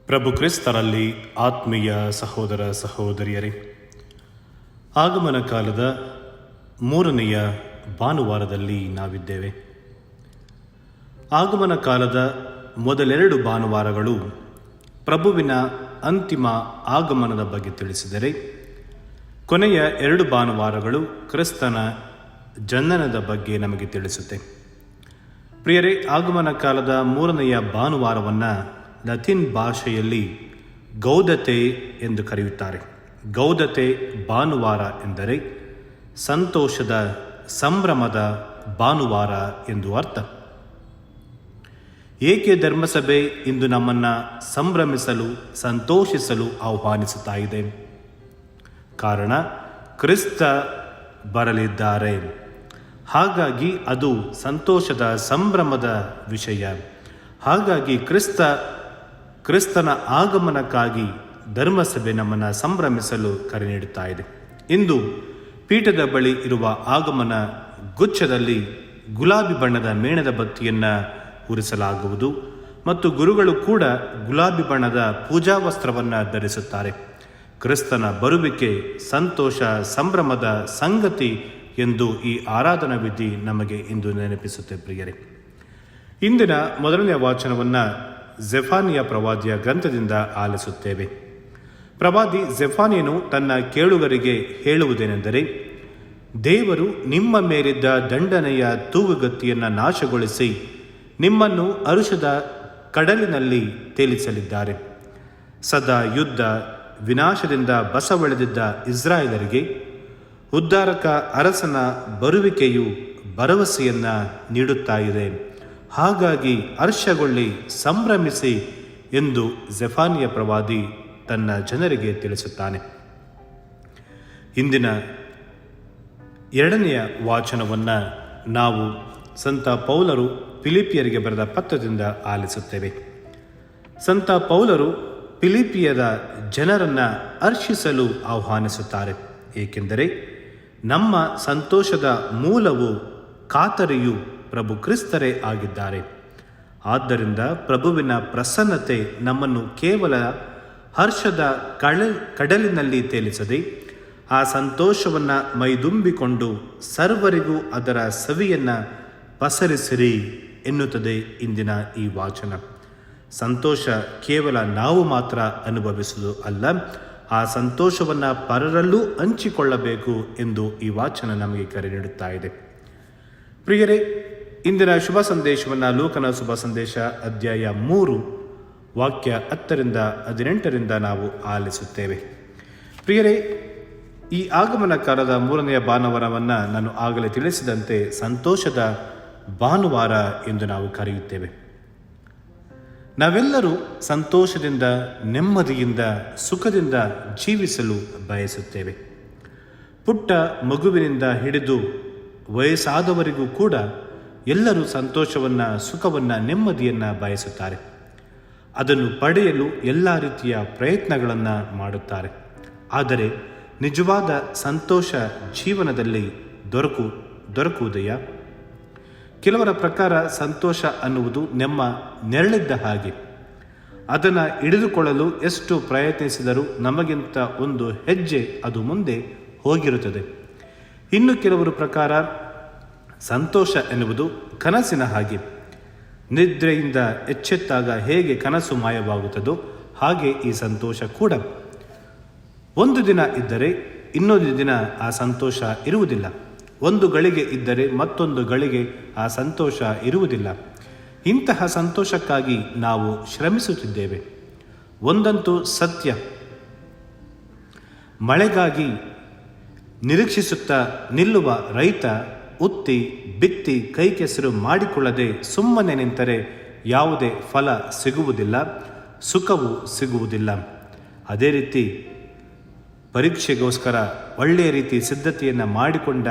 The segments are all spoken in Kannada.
ಪ್ರಭು ಕ್ರಿಸ್ತರಲ್ಲಿ ಆತ್ಮೀಯ ಸಹೋದರ ಸಹೋದರಿಯರೇ, ಆಗಮನ ಕಾಲದ ಮೂರನೆಯ ಭಾನುವಾರದಲ್ಲಿ ನಾವಿದ್ದೇವೆ. ಆಗಮನ ಕಾಲದ ಮೊದಲೆರಡು ಭಾನುವಾರಗಳು ಪ್ರಭುವಿನ ಅಂತಿಮ ಆಗಮನದ ಬಗ್ಗೆ ತಿಳಿಸಿದರೆ, ಕೊನೆಯ ಎರಡು ಭಾನುವಾರಗಳು ಕ್ರಿಸ್ತನ ಜನನದ ಬಗ್ಗೆ ನಮಗೆ ತಿಳಿಸುತ್ತೆ. ಪ್ರಿಯರೇ, ಆಗಮನ ಕಾಲದ ಮೂರನೆಯ ಭಾನುವಾರವನ್ನು ಲತೀನ್ ಭಾಷೆಯಲ್ಲಿ ಗೌದತೆ ಎಂದು ಕರೆಯುತ್ತಾರೆ. ಗೌದತೆ ಭಾನುವಾರ ಎಂದರೆ ಸಂತೋಷದ, ಸಂಭ್ರಮದ ಭಾನುವಾರ ಎಂದು ಅರ್ಥ. ಏಕೆ ಧರ್ಮಸಭೆ ಇಂದು ನಮ್ಮನ್ನು ಸಂಭ್ರಮಿಸಲು, ಸಂತೋಷಿಸಲು ಆಹ್ವಾನಿಸುತ್ತಾ ಇದೆ? ಕಾರಣ, ಕ್ರಿಸ್ತ ಬರಲಿದ್ದಾರೆ. ಹಾಗಾಗಿ ಅದು ಸಂತೋಷದ, ಸಂಭ್ರಮದ ವಿಷಯ. ಹಾಗಾಗಿ ಕ್ರಿಸ್ತನ ಆಗಮನಕ್ಕಾಗಿ ಧರ್ಮಸಭೆ ನಮ್ಮನ್ನು ಸಂಭ್ರಮಿಸಲು ಕರೆ ನೀಡುತ್ತಾ ಇದೆ. ಇಂದು ಪೀಠದ ಬಳಿ ಇರುವ ಆಗಮನ ಗುಚ್ಛದಲ್ಲಿ ಗುಲಾಬಿ ಬಣ್ಣದ ಮೇಣದ ಬತ್ತಿಯನ್ನು ಉರಿಸಲಾಗುವುದು ಮತ್ತು ಗುರುಗಳು ಕೂಡ ಗುಲಾಬಿ ಬಣ್ಣದ ಪೂಜಾ ವಸ್ತ್ರವನ್ನು ಧರಿಸುತ್ತಾರೆ. ಕ್ರಿಸ್ತನ ಬರುವಿಕೆ ಸಂತೋಷ, ಸಂಭ್ರಮದ ಸಂಗತಿ ಎಂದು ಈ ಆರಾಧನಾ ವಿಧಿ ನಮಗೆ ಇಂದು ನೆನಪಿಸುತ್ತೆ. ಪ್ರಿಯರೇ, ಇಂದಿನ ಮೊದಲನೆಯ ವಾಚನವನ್ನು ಜೆಫಾನಿಯ ಪ್ರವಾದಿಯ ಗ್ರಂಥದಿಂದ ಆಲಿಸುತ್ತೇವೆ. ಪ್ರವಾದಿ ಜೆಫಾನಿಯನು ತನ್ನ ಕೇಳುಗರಿಗೆ ಹೇಳುವುದೇನೆಂದರೆ, ದೇವರು ನಿಮ್ಮ ಮೇಲಿದ್ದ ದಂಡನೆಯ ತೂಗುಗತ್ತಿಯನ್ನು ನಾಶಗೊಳಿಸಿ ನಿಮ್ಮನ್ನು ಅರುಷದ ಕಡಲಿನಲ್ಲಿ ತೇಲಿಸಲಿದ್ದಾರೆ. ಸದಾ ಯುದ್ಧ ವಿನಾಶದಿಂದ ಬಸವಳೆದಿದ್ದ ಇಸ್ರಾಯೇಲರಿಗೆ ಉದ್ಧಾರಕ ಅರಸನ ಬರುವಿಕೆಯು ಭರವಸೆಯನ್ನು ನೀಡುತ್ತಾ ಇದೆ. ಹಾಗಾಗಿ ಹರ್ಷಗೊಳ್ಳಿ, ಸಂಭ್ರಮಿಸಿ ಎಂದು ಜೆಫಾನಿಯ ಪ್ರವಾದಿ ತನ್ನ ಜನರಿಗೆ ತಿಳಿಸುತ್ತಾನೆ. ಇಂದಿನ ಎರಡನೆಯ ವಾಚನವನ್ನು ನಾವು ಸಂತ ಪೌಲರು ಫಿಲಿಪಿಯರಿಗೆ ಬರೆದ ಪತ್ರದಿಂದ ಆಲಿಸುತ್ತೇವೆ. ಸಂತ ಪೌಲರು ಫಿಲಿಪಿಯದ ಜನರನ್ನು ಹರ್ಷಿಸಲು ಆಹ್ವಾನಿಸುತ್ತಾರೆ. ಏಕೆಂದರೆ ನಮ್ಮ ಸಂತೋಷದ ಮೂಲವು, ಖಾತರಿಯು ಪ್ರಭು ಕ್ರಿಸ್ತರೇ ಆಗಿದ್ದಾರೆ. ಆದ್ದರಿಂದ ಪ್ರಭುವಿನ ಪ್ರಸನ್ನತೆ ನಮ್ಮನ್ನು ಕೇವಲ ಹರ್ಷದ ಕಡಲಿನಲ್ಲಿ ತೇಲಿಸದೆ ಆ ಸಂತೋಷವನ್ನು ಮೈದುಂಬಿಕೊಂಡು ಸರ್ವರಿಗೂ ಅದರ ಸವಿಯನ್ನು ಪಸರಿಸಿರಿ ಎನ್ನುತ್ತದೆ ಇಂದಿನ ಈ ವಾಚನ. ಸಂತೋಷ ಕೇವಲ ನಾವು ಮಾತ್ರ ಅನುಭವಿಸುವುದು ಅಲ್ಲ, ಆ ಸಂತೋಷವನ್ನು ಪರರಲ್ಲೂ ಹಂಚಿಕೊಳ್ಳಬೇಕು ಎಂದು ಈ ವಾಚನ ನಮಗೆ ಕರೆ ನೀಡುತ್ತಾ ಇದೆ. ಪ್ರಿಯರೇ, ಇಂದಿನ ಶುಭ ಸಂದೇಶವನ್ನು ಲೂಕನ ಶುಭ ಸಂದೇಶ ಅಧ್ಯಾಯ 3 ವಾಕ್ಯ 10-18 ನಾವು ಆಲಿಸುತ್ತೇವೆ. ಪ್ರಿಯರೇ, ಈ ಆಗಮನ ಕಾಲದ ಮೂರನೆಯ ಭಾನುವಾರವನ್ನು ನಾನು ಆಗಲೇ ತಿಳಿಸಿದಂತೆ ಸಂತೋಷದ ಭಾನುವಾರ ಎಂದು ನಾವು ಕರೆಯುತ್ತೇವೆ. ನಾವೆಲ್ಲರೂ ಸಂತೋಷದಿಂದ, ನೆಮ್ಮದಿಯಿಂದ, ಸುಖದಿಂದ ಜೀವಿಸಲು ಬಯಸುತ್ತೇವೆ. ಪುಟ್ಟ ಮಗುವಿನಿಂದ ಹಿಡಿದು ವಯಸ್ಸಾದವರಿಗೂ ಕೂಡ ಎಲ್ಲರೂ ಸಂತೋಷವನ್ನು, ಸುಖವನ್ನು, ನೆಮ್ಮದಿಯನ್ನು ಬಯಸುತ್ತಾರೆ. ಅದನ್ನು ಪಡೆಯಲು ಎಲ್ಲ ರೀತಿಯ ಪ್ರಯತ್ನಗಳನ್ನು ಮಾಡುತ್ತಾರೆ. ಆದರೆ ನಿಜವಾದ ಸಂತೋಷ ಜೀವನದಲ್ಲಿ ದೊರಕುವುದೆಯಾ? ಕೆಲವರ ಪ್ರಕಾರ ಸಂತೋಷ ಅನ್ನುವುದು ನಮ್ಮ ನೆರಳಿದ್ದ ಹಾಗೆ. ಅದನ್ನು ಹಿಡಿದುಕೊಳ್ಳಲು ಎಷ್ಟು ಪ್ರಯತ್ನಿಸಿದರೂ ನಮಗಿಂತ ಒಂದು ಹೆಜ್ಜೆ ಅದು ಮುಂದೆ ಹೋಗಿರುತ್ತದೆ. ಇನ್ನು ಕೆಲವರ ಪ್ರಕಾರ ಸಂತೋಷ ಎನ್ನುವುದು ಕನಸಿನ ಹಾಗೆ. ನಿದ್ರೆಯಿಂದ ಎಚ್ಚೆತ್ತಾಗ ಹೇಗೆ ಕನಸು ಮಾಯವಾಗುತ್ತದೋ ಹಾಗೆ ಈ ಸಂತೋಷ ಕೂಡ. ಒಂದು ದಿನ ಇದ್ದರೆ ಇನ್ನೊಂದು ದಿನ ಆ ಸಂತೋಷ ಇರುವುದಿಲ್ಲ. ಒಂದು ಗಳಿಗೆ ಇದ್ದರೆ ಮತ್ತೊಂದು ಗಳಿಗೆ ಆ ಸಂತೋಷ ಇರುವುದಿಲ್ಲ. ಇಂತಹ ಸಂತೋಷಕ್ಕಾಗಿ ನಾವು ಶ್ರಮಿಸುತ್ತಿದ್ದೇವೆ. ಒಂದಂತೂ ಸತ್ಯ, ಮಳೆಗಾಗಿ ನಿರೀಕ್ಷಿಸುತ್ತಾ ನಿಲ್ಲುವ ರೈತ ಉತ್ತಿ ಬಿತ್ತಿ ಕೈ ಕೆಸರು ಮಾಡಿಕೊಳ್ಳದೆ ಸುಮ್ಮನೆ ನಿಂತರೆ ಯಾವುದೇ ಫಲ ಸಿಗುವುದಿಲ್ಲ, ಸುಖವೂ ಸಿಗುವುದಿಲ್ಲ. ಅದೇ ರೀತಿ ಪರೀಕ್ಷೆಗೋಸ್ಕರ ಒಳ್ಳೆಯ ರೀತಿ ಸಿದ್ಧತೆಯನ್ನು ಮಾಡಿಕೊಂಡ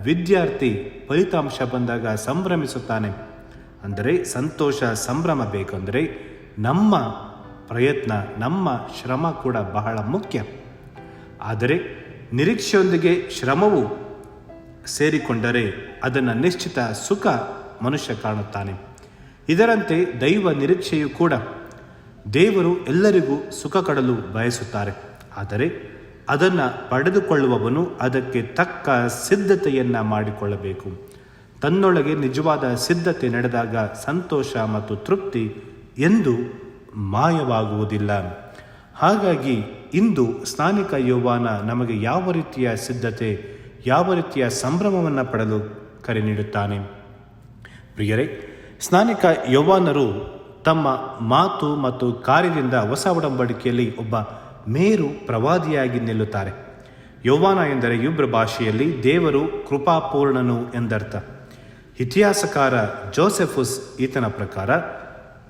ವಿದ್ಯಾರ್ಥಿ ಫಲಿತಾಂಶ ಬಂದಾಗ ಸಂಭ್ರಮಿಸುತ್ತಾನೆ. ಅಂದರೆ ಸಂತೋಷ, ಸಂಭ್ರಮ ಬೇಕೆಂದರೆ ನಮ್ಮ ಪ್ರಯತ್ನ, ನಮ್ಮ ಶ್ರಮ ಕೂಡ ಬಹಳ ಮುಖ್ಯ. ಆದರೆ ನಿರೀಕ್ಷೆಯೊಂದಿಗೆ ಶ್ರಮವು ಸೇರಿಕೊಂಡರೆ ಅದನ್ನು ನಿಶ್ಚಿತ ಸುಖ ಮನುಷ್ಯ ಕಾಣುತ್ತಾನೆ. ಇದರಂತೆ ದೈವ ನಿರೀಕ್ಷೆಯೂ ಕೂಡ ದೇವರು ಎಲ್ಲರಿಗೂ ಸುಖ ಕೊಡಲು ಬಯಸುತ್ತಾರೆ. ಆದರೆ ಅದನ್ನು ಪಡೆದುಕೊಳ್ಳುವವನು ಅದಕ್ಕೆ ತಕ್ಕ ಸಿದ್ಧತೆಯನ್ನು ಮಾಡಿಕೊಳ್ಳಬೇಕು. ತನ್ನೊಳಗೆ ನಿಜವಾದ ಸಿದ್ಧತೆ ನಡೆದಾಗ ಸಂತೋಷ ಮತ್ತು ತೃಪ್ತಿ ಎಂದು ಮಾಯವಾಗುವುದಿಲ್ಲ. ಹಾಗಾಗಿ ಇಂದು ಸ್ನಾನಿಕ ಯೋವಾನ ನಮಗೆ ಯಾವ ರೀತಿಯ ಸಿದ್ಧತೆ, ಯಾವ ರೀತಿಯ ಸಂಭ್ರಮವನ್ನು ಪಡೆಯಲು ಕರೆ ನೀಡುತ್ತಾನೆ? ಪ್ರಿಯರೇ, ಸ್ನಾನಿಕ ಯೋವಾನರು ತಮ್ಮ ಮಾತು ಮತ್ತು ಕಾರ್ಯದಿಂದ ಹೊಸ ಒಡಂಬಡಿಕೆಯಲ್ಲಿ ಒಬ್ಬ ಮೇರು ಪ್ರವಾದಿಯಾಗಿ ನಿಲ್ಲುತ್ತಾರೆ. ಯೋವಾನ ಎಂದರೆ ಇಬ್ರು ಭಾಷೆಯಲ್ಲಿ ದೇವರು ಕೃಪಾಪೂರ್ಣನು ಎಂದರ್ಥ. ಇತಿಹಾಸಕಾರ ಜೋಸೆಫುಸ್ ಈತನ ಪ್ರಕಾರ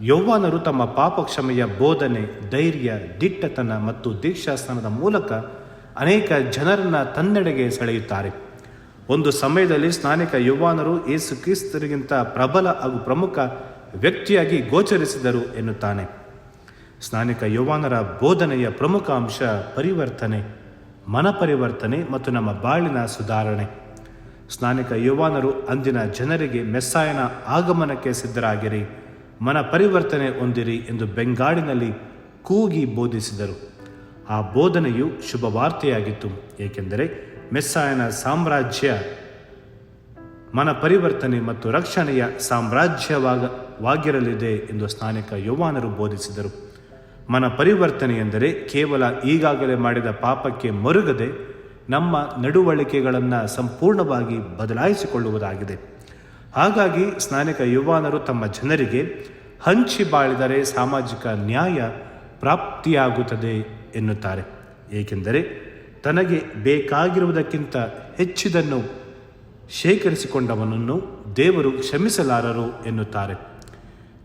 ಯೌವಾನರು ತಮ್ಮ ಪಾಪ ಕ್ಷಮೆಯ ಬೋಧನೆ, ಧೈರ್ಯ, ದಿಟ್ಟತನ ಮತ್ತು ದೀಕ್ಷಾಸ್ನಾನದ ಮೂಲಕ ಅನೇಕ ಜನರನ್ನು ತನ್ನೆಡೆಗೆ ಸೆಳೆಯುತ್ತಾರೆ. ಒಂದು ಸಮಯದಲ್ಲಿ ಸ್ನಾನಿಕ ಯೌವಾನರು ಯೇಸು ಕ್ರಿಸ್ತರಿಗಿಂತ ಪ್ರಬಲ ಹಾಗೂ ಪ್ರಮುಖ ವ್ಯಕ್ತಿಯಾಗಿ ಗೋಚರಿಸಿದರು ಎನ್ನುತ್ತಾನೆ. ಸ್ನಾನಿಕ ಯೌವಾನರ ಬೋಧನೆಯ ಪ್ರಮುಖ ಅಂಶ ಪರಿವರ್ತನೆ, ಮನಪರಿವರ್ತನೆ ಮತ್ತು ನಮ್ಮ ಬಾಳಿನ ಸುಧಾರಣೆ. ಸ್ನಾನಿಕ ಯೌವಾನರು ಅಂದಿನ ಜನರಿಗೆ ಮೆಸ್ಸಾಯನ ಆಗಮನಕ್ಕೆ ಸಿದ್ಧರಾಗಿರಿ, ಮನ ಪರಿವರ್ತನೆ ಹೊಂದಿರಿ ಎಂದು ಬೆಂಗಾಡಿನಲ್ಲಿ ಕೂಗಿ ಬೋಧಿಸಿದರು. ಆ ಬೋಧನೆಯು ಶುಭವಾರ್ತೆಯಾಗಿತ್ತು, ಏಕೆಂದರೆ ಮೆಸ್ಸಾಯನ ಸಾಮ್ರಾಜ್ಯ ಮನ ಪರಿವರ್ತನೆ ಮತ್ತು ರಕ್ಷಣೆಯ ಸಾಮ್ರಾಜ್ಯವಾಗಿರಲಿದೆ ಎಂದು ಸ್ನಾನಿಕ ಯೌವಾನರು ಬೋಧಿಸಿದರು. ಮನ ಪರಿವರ್ತನೆ ಎಂದರೆ ಕೇವಲ ಈಗಾಗಲೇ ಮಾಡಿದ ಪಾಪಕ್ಕೆ ಮರುಗದೆ ನಮ್ಮ ನಡವಳಿಕೆಗಳನ್ನು ಸಂಪೂರ್ಣವಾಗಿ ಬದಲಾಯಿಸಿಕೊಳ್ಳುವುದಾಗಿದೆ. ಹಾಗಾಗಿ ಸ್ನಾನಿಕ ಯೌವಾನರು ತಮ್ಮ ಜನರಿಗೆ ಹಂಚಿ ಬಾಳಿದರೆ ಸಾಮಾಜಿಕ ನ್ಯಾಯ ಪ್ರಾಪ್ತಿಯಾಗುತ್ತದೆ ಎನ್ನುತ್ತಾರೆ. ಏಕೆಂದರೆ ತನಗೆ ಬೇಕಾಗಿರುವುದಕ್ಕಿಂತ ಹೆಚ್ಚಿದನ್ನು ಶೇಖರಿಸಿಕೊಂಡವನನ್ನು ದೇವರು ಕ್ಷಮಿಸಲಾರರು ಎನ್ನುತ್ತಾರೆ.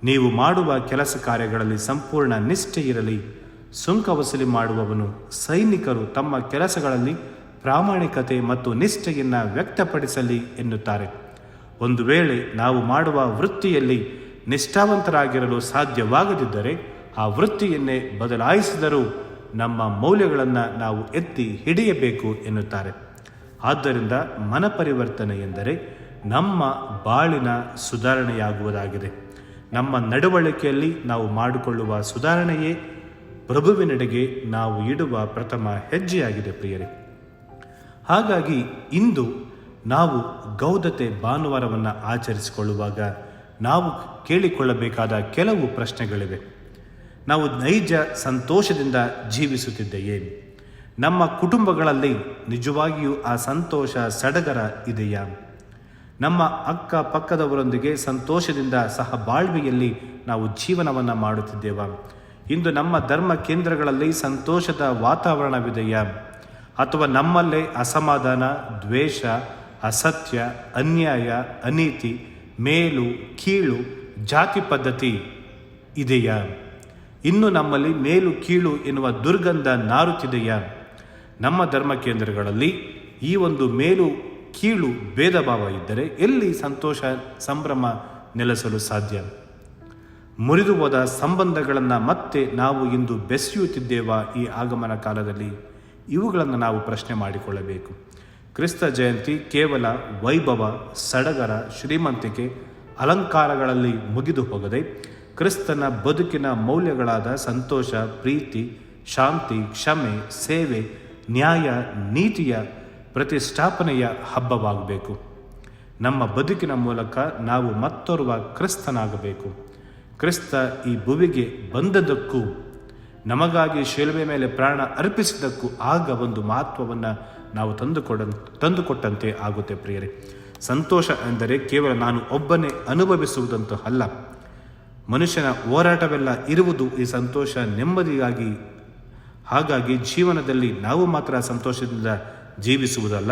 ನೀವು ಮಾಡುವ ಕೆಲಸ ಕಾರ್ಯಗಳಲ್ಲಿ ಸಂಪೂರ್ಣ ನಿಷ್ಠೆ ಇರಲಿ. ಸುಂಕ ವಸೂಲಿ ಮಾಡುವವನು, ಸೈನಿಕರು ತಮ್ಮ ಕೆಲಸಗಳಲ್ಲಿ ಪ್ರಾಮಾಣಿಕತೆ ಮತ್ತು ನಿಷ್ಠೆಯನ್ನು ವ್ಯಕ್ತಪಡಿಸಲಿ ಎನ್ನುತ್ತಾರೆ. ಒಂದು ವೇಳೆ ನಾವು ಮಾಡುವ ವೃತ್ತಿಯಲ್ಲಿ ನಿಷ್ಠಾವಂತರಾಗಿರಲು ಸಾಧ್ಯವಾಗದಿದ್ದರೆ ಆ ವೃತ್ತಿಯನ್ನೇ ಬದಲಾಯಿಸಿದರೂ ನಮ್ಮ ಮೌಲ್ಯಗಳನ್ನು ನಾವು ಎತ್ತಿ ಹಿಡಿಯಬೇಕು ಎನ್ನುತ್ತಾರೆ. ಆದ್ದರಿಂದ ಮನಪರಿವರ್ತನೆ ಎಂದರೆ ನಮ್ಮ ಬಾಳಿನ ಸುಧಾರಣೆಯಾಗುವುದಾಗಿದೆ. ನಮ್ಮ ನಡವಳಿಕೆಯಲ್ಲಿ ನಾವು ಮಾಡಿಕೊಳ್ಳುವ ಸುಧಾರಣೆಯೇ ಪ್ರಭುವಿನೆಡೆಗೆ ನಾವು ಇಡುವ ಪ್ರಥಮ ಹೆಜ್ಜೆಯಾಗಿದೆ ಪ್ರಿಯರೇ. ಹಾಗಾಗಿ ಇಂದು ನಾವು ಗೌದತೆ ಭಾನುವಾರವನ್ನು ಆಚರಿಸಿಕೊಳ್ಳುವಾಗ ನಾವು ಕೇಳಿಕೊಳ್ಳಬೇಕಾದ ಕೆಲವು ಪ್ರಶ್ನೆಗಳಿವೆ. ನಾವು ನೈಜ ಸಂತೋಷದಿಂದ ಜೀವಿಸುತ್ತಿದ್ದೆಯೇ? ನಮ್ಮ ಕುಟುಂಬಗಳಲ್ಲಿ ನಿಜವಾಗಿಯೂ ಆ ಸಂತೋಷ ಸಡಗರ ಇದೆಯಾ? ನಮ್ಮ ಅಕ್ಕಪಕ್ಕದವರೊಂದಿಗೆ ಸಂತೋಷದಿಂದ ಸಹ ಬಾಳ್ವೆಯಲ್ಲಿ ನಾವು ಜೀವನವನ್ನು ಮಾಡುತ್ತಿದ್ದೇವಾ? ಇಂದು ನಮ್ಮ ಧರ್ಮ ಕೇಂದ್ರಗಳಲ್ಲಿ ಸಂತೋಷದ ವಾತಾವರಣವಿದೆಯಾ? ಅಥವಾ ನಮ್ಮಲ್ಲೇ ಅಸಮಾಧಾನ, ದ್ವೇಷ, ಅಸತ್ಯ, ಅನ್ಯಾಯ, ಅನೀತಿ, ಮೇಲು ಕೀಳು, ಜಾತಿ ಪದ್ಧತಿ ಇದೆಯಾ? ಇನ್ನು ನಮ್ಮಲ್ಲಿ ಮೇಲು ಕೀಳು ಎನ್ನುವ ದುರ್ಗಂಧ ನಾರುತ್ತಿದೆಯಾ? ನಮ್ಮ ಧರ್ಮ ಕೇಂದ್ರಗಳಲ್ಲಿ ಈ ಒಂದು ಮೇಲು ಕೀಳು ಭೇದ ಭಾವ ಇದ್ದರೆ ಎಲ್ಲಿ ಸಂತೋಷ ಸಂಭ್ರಮ ನೆಲೆಸಲು ಸಾಧ್ಯ? ಮುರಿದು ಹೋದ ಸಂಬಂಧಗಳನ್ನು ಮತ್ತೆ ನಾವು ಇಂದು ಬೆಸೆಯುತ್ತಿದ್ದೇವಾ ಈ ಆಗಮನ ಕಾಲದಲ್ಲಿ? ಇವುಗಳನ್ನು ನಾವು ಪ್ರಶ್ನೆ ಮಾಡಿಕೊಳ್ಳಬೇಕು. ಕ್ರಿಸ್ತ ಜಯಂತಿ ಕೇವಲ ವೈಭವ, ಸಡಗರ, ಶ್ರೀಮಂತಿಕೆ, ಅಲಂಕಾರಗಳಲ್ಲಿ ಮುಗಿದು ಹೋಗದೆ ಕ್ರಿಸ್ತನ ಬದುಕಿನ ಮೌಲ್ಯಗಳಾದ ಸಂತೋಷ, ಪ್ರೀತಿ, ಶಾಂತಿ, ಕ್ಷಮೆ, ಸೇವೆ, ನ್ಯಾಯ, ನೀತಿಯ ಪ್ರತಿಷ್ಠಾಪನೆಯ ಹಬ್ಬವಾಗಬೇಕು. ನಮ್ಮ ಬದುಕಿನ ಮೂಲಕ ನಾವು ಮತ್ತೋರ್ವ ಕ್ರಿಸ್ತನಾಗಬೇಕು. ಕ್ರಿಸ್ತ ಈ ಭುವಿಗೆ ಬಂದದ್ದಕ್ಕೂ ನಮಗಾಗಿ ಶಿಲುಬೆ ಮೇಲೆ ಪ್ರಾಣ ಅರ್ಪಿಸಿದ್ದಕ್ಕೂ ಆಗ ಒಂದು ಮಹತ್ವವನ್ನು ನಾವು ತಂದುಕೊಟ್ಟಂತೆ ಆಗುತ್ತೆ ಪ್ರಿಯರೇ. ಸಂತೋಷ ಎಂದರೆ ಕೇವಲ ನಾನು ಒಬ್ಬನೇ ಅನುಭವಿಸುವುದಂತೂ ಅಲ್ಲ. ಮನುಷ್ಯನ ಹೋರಾಟವೆಲ್ಲ ಇರುವುದು ಈ ಸಂತೋಷ ನೆಮ್ಮದಿಗಾಗಿ. ಹಾಗಾಗಿ ಜೀವನದಲ್ಲಿ ನಾವು ಮಾತ್ರ ಸಂತೋಷದಿಂದ ಜೀವಿಸುವುದಲ್ಲ,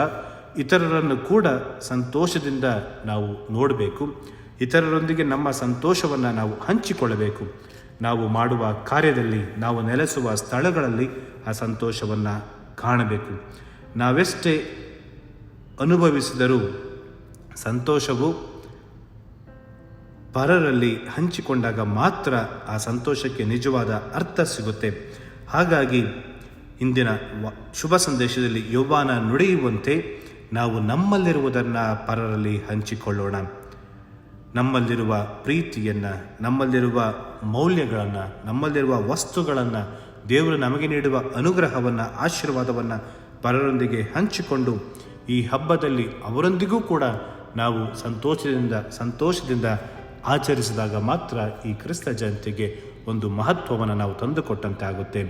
ಇತರರನ್ನು ಕೂಡ ಸಂತೋಷದಿಂದ ನಾವು ನೋಡಬೇಕು. ಇತರರೊಂದಿಗೆ ನಮ್ಮ ಸಂತೋಷವನ್ನು ನಾವು ಹಂಚಿಕೊಳ್ಳಬೇಕು. ನಾವು ಮಾಡುವ ಕಾರ್ಯದಲ್ಲಿ, ನಾವು ನೆಲೆಸುವ ಸ್ಥಳಗಳಲ್ಲಿ ಆ ಸಂತೋಷವನ್ನು ಕಾಣಬೇಕು. ನಾವೆಷ್ಟೇ ಅನುಭವಿಸಿದರೂ ಸಂತೋಷವು ಪರರಲ್ಲಿ ಹಂಚಿಕೊಂಡಾಗ ಮಾತ್ರ ಆ ಸಂತೋಷಕ್ಕೆ ನಿಜವಾದ ಅರ್ಥ ಸಿಗುತ್ತೆ. ಹಾಗಾಗಿ ಇಂದಿನ ಶುಭ ಸಂದೇಶದಲ್ಲಿ ಯೋವಾನ ನುಡಿಯುವಂತೆ ನಾವು ನಮ್ಮಲ್ಲಿರುವುದನ್ನು ಪರರಲ್ಲಿ ಹಂಚಿಕೊಳ್ಳೋಣ. ನಮ್ಮಲ್ಲಿರುವ ಪ್ರೀತಿಯನ್ನು, ನಮ್ಮಲ್ಲಿರುವ ಮೌಲ್ಯಗಳನ್ನು, ನಮ್ಮಲ್ಲಿರುವ ವಸ್ತುಗಳನ್ನು, ದೇವರು ನಮಗೆ ನೀಡುವ ಅನುಗ್ರಹವನ್ನು, ಆಶೀರ್ವಾದವನ್ನು ಪರರೊಂದಿಗೆ ಹಂಚಿಕೊಂಡು ಈ ಹಬ್ಬದಲ್ಲಿ ಅವರೊಂದಿಗೂ ಕೂಡ ನಾವು ಸಂತೋಷದಿಂದ ಆಚರಿಸಿದಾಗ ಮಾತ್ರ ಈ ಕ್ರಿಸ್ತ ಜಯಂತಿಗೆ ಒಂದು ಮಹತ್ವವನ್ನು ನಾವು ತಂದುಕೊಟ್ಟಂತೆ ಆಗುತ್ತೆ.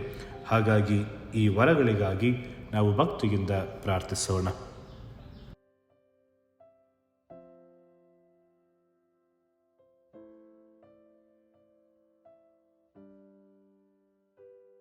ಹಾಗಾಗಿ ಈ ವರಗಳಿಗಾಗಿ ನಾವು ಭಕ್ತಿಯಿಂದ ಪ್ರಾರ್ಥಿಸೋಣ.